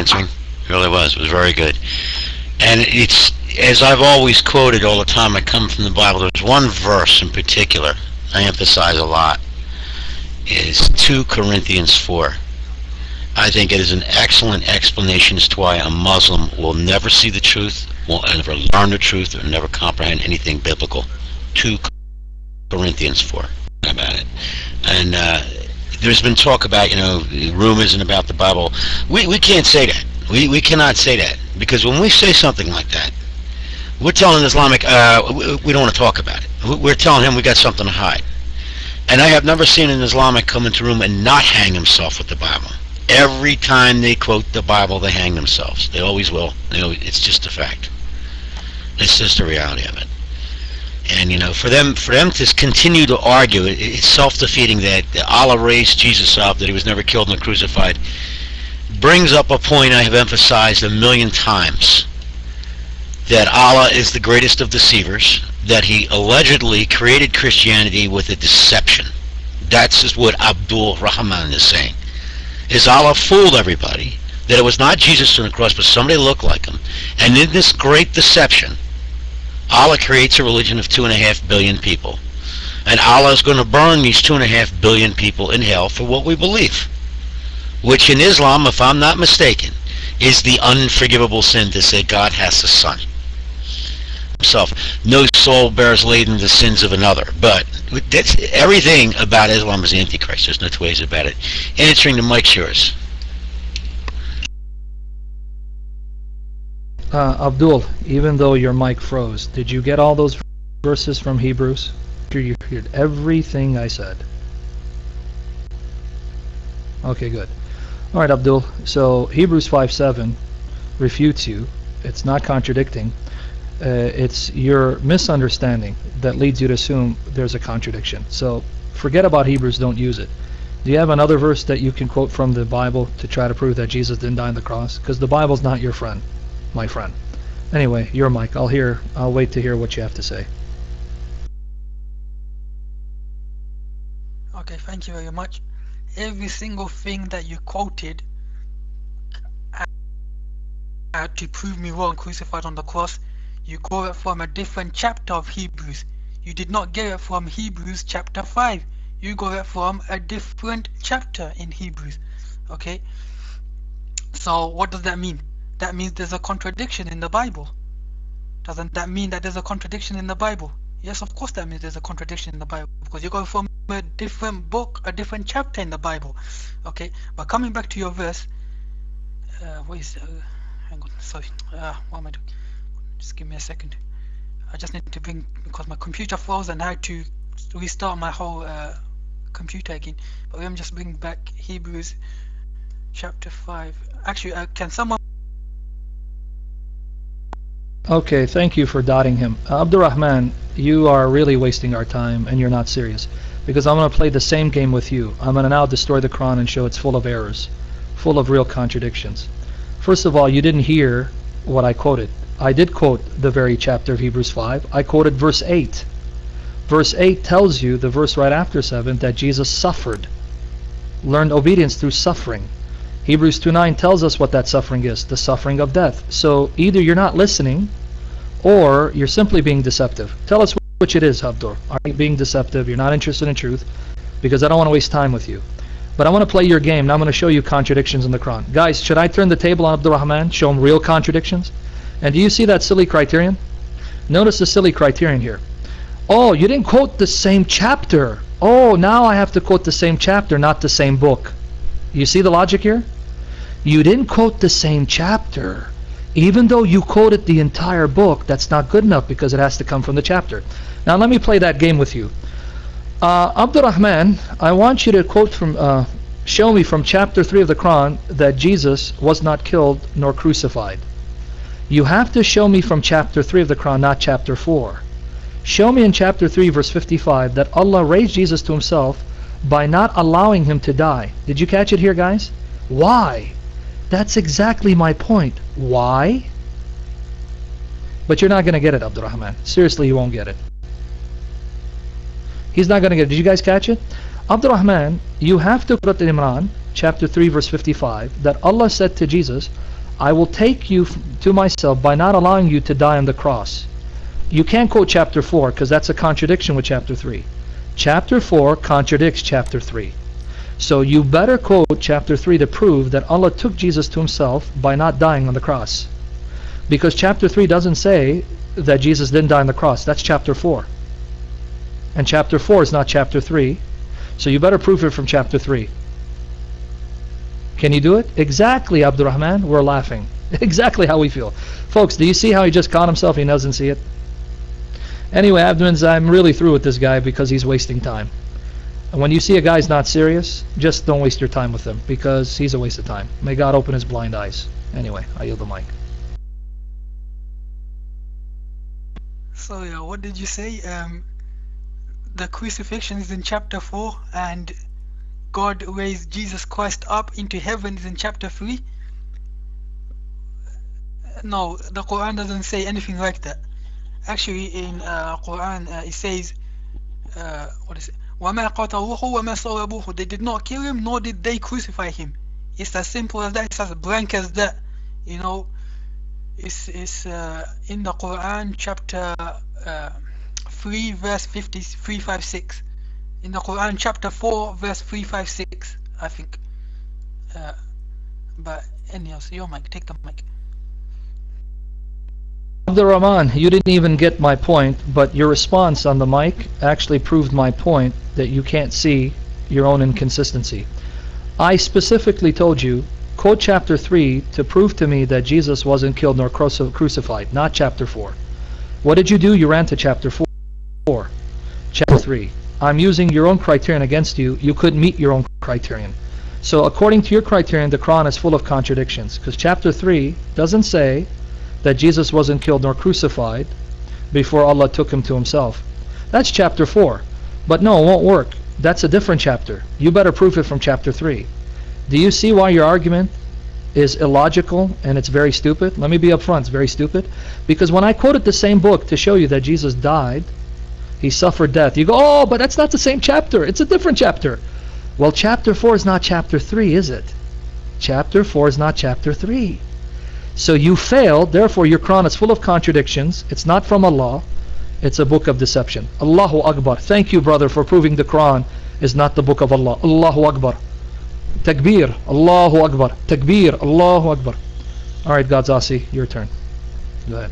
answering. It really was. It was very good. And it's, as I've always quoted all the time, I come from the Bible. There's one verse in particular I emphasize a lot. Is 2 Corinthians 4. I think it is an excellent explanation as to why a Muslim will never see the truth, will never learn the truth, or never comprehend anything biblical. 2 Corinthians 4 about it. And there's been talk about, rumors and about the Bible. We can't say that. We cannot say that, because when we say something like that, we're telling Islamic, we don't want to talk about it. We're telling him we got something to hide. And I have never seen an Islamic come into a room and not hang himself with the Bible. Every time they quote the Bible, they hang themselves. They always will. It's just a fact. It's just the reality of it. And for them to continue to argue, it's self-defeating that Allah raised Jesus up, that he was never killed nor crucified, brings up a point I have emphasized a million times, that Allah is the greatest of deceivers, that he allegedly created Christianity with a deception. That's just what Abdul Rahman is saying. Is Allah fooled everybody, that it was not Jesus on the cross, but somebody looked like him. And in this great deception, Allah creates a religion of 2.5 billion people. And Allah is going to burn these 2.5 billion people in hell for what we believe. Which in Islam, if I'm not mistaken, is the unforgivable sin to say God has a son. Himself. No soul bears laden the sins of another. But that's, everything about Islam is the Antichrist. There's no two ways about it. Answering the mic's yours. Abdul, even though your mic froze, did you get all those verses from Hebrews? You heard everything I said. Okay, good. All right, Abdul. So Hebrews 5:7 refutes you. It's not contradicting. It's your misunderstanding that leads you to assume there's a contradiction. So forget about Hebrews, don't use it. Do you have another verse that you can quote from the Bible to try to prove that Jesus didn't die on the cross? Because the Bible's not your friend, my friend. Anyway, your mic. I'll wait to hear what you have to say. Okay, thank you very much. Every single thing that you quoted to prove me wrong, crucified on the cross, you got it from a different chapter of Hebrews. You did not get it from Hebrews chapter 5. You got it from a different chapter in Hebrews. Okay? So what does that mean? That means there's a contradiction in the Bible. Doesn't that mean that there's a contradiction in the Bible? Yes, of course that means there's a contradiction in the Bible, because you got it from a different book, a different chapter in the Bible. Okay? But coming back to your verse, hang on, sorry. What am I doing? Just give me a second. I just need to bring, because my computer froze and I had to restart my whole computer again. But let me just bring back Hebrews chapter 5. Actually, can someone... Okay, thank you for dotting him. Abdurrahman, you are really wasting our time and you're not serious. Because I'm going to play the same game with you. I'm going to now destroy the Quran and show it's full of errors, full of real contradictions. First of all, you didn't hear what I quoted. I did quote the very chapter of Hebrews 5. I quoted verse 8. Verse 8 tells you, the verse right after 7, that Jesus suffered, learned obedience through suffering. Hebrews 2:9 tells us what that suffering is, the suffering of death. So either you're not listening, or you're simply being deceptive. Tell us which it is, Abdur. Are you being deceptive? You're not interested in truth, because I don't want to waste time with you. But I want to play your game. Now I'm going to show you contradictions in the Quran. Guys, should I turn the table on Abdurrahman, show him real contradictions? And do you see that silly criterion? Notice the silly criterion here. Oh, you didn't quote the same chapter. Oh, now I have to quote the same chapter, not the same book. You see the logic here? You didn't quote the same chapter. Even though you quoted the entire book, that's not good enough, because it has to come from the chapter. Now let me play that game with you. Abdurrahman, I want you to quote from, show me from chapter 3 of the Quran that Jesus was not killed nor crucified. You have to show me from chapter 3 of the Quran, not chapter 4. Show me in chapter 3 verse 55 that Allah raised Jesus to himself by not allowing him to die. Did you catch it here, guys? Why? That's exactly my point. Why? But you're not going to get it, Abdurrahman. Seriously, you won't get it. He's not going to get it. Did you guys catch it? Abdurrahman, you have to quote Imran chapter 3 verse 55, that Allah said to Jesus, I will take you to myself by not allowing you to die on the cross. You can't quote chapter 4 because that's a contradiction with chapter 3. Chapter 4 contradicts chapter 3. So you better quote chapter 3 to prove that Allah took Jesus to himself by not dying on the cross. Because chapter 3 doesn't say that Jesus didn't die on the cross. That's chapter 4. And chapter 4 is not chapter 3. So you better prove it from chapter 3. Can you do it? Exactly, Abdurrahman. We're laughing. Exactly how we feel. Folks, do you see how he just caught himself? He doesn't see it. Anyway, Abdurrahman, I'm really through with this guy because he's wasting time. And when you see a guy's not serious, just don't waste your time with him because he's a waste of time. May God open his blind eyes. Anyway, I yield the mic. So yeah, what did you say? The crucifixion is in chapter 4 and God raised Jesus Christ up into heaven is in chapter 3? No, the Quran doesn't say anything like that. Actually, in Quran it says, what is it? وَمَا قَتَلُوهُ وَمَا صَلَبُوهُ. They did not kill him, nor did they crucify him. It's as simple as that. It's as blank as that. You know, it's in the Quran, chapter 3, verse 356. In the Quran, chapter 4, verse 356, I think. But anyhow, so your mic, take the mic. Abdurrahman, you didn't even get my point, but your response on the mic actually proved my point that you can't see your own inconsistency. I specifically told you, quote chapter 3 to prove to me that Jesus wasn't killed nor crucified, not chapter 4. What did you do? You ran to chapter 4. Chapter 3. I'm using your own criterion against you. You couldn't meet your own criterion. So according to your criterion, the Quran is full of contradictions, because chapter 3 doesn't say that Jesus wasn't killed nor crucified before Allah took him to himself. That's chapter 4. But no, it won't work. That's a different chapter. You better prove it from chapter 3. Do you see why your argument is illogical and it's very stupid? Let me be upfront, it's very stupid. Because when I quoted the same book to show you that Jesus died, he suffered death, you go, oh, but that's not the same chapter. It's a different chapter. Well, chapter 4 is not chapter 3, is it? Chapter 4 is not chapter 3. So you failed, therefore your Quran is full of contradictions. It's not from Allah, it's a book of deception. Allahu Akbar. Thank you, brother, for proving the Quran is not the book of Allah. Allahu Akbar. Takbir. Allahu Akbar. Takbir. Allahu Akbar. Alright, Godzasi, your turn. Go ahead.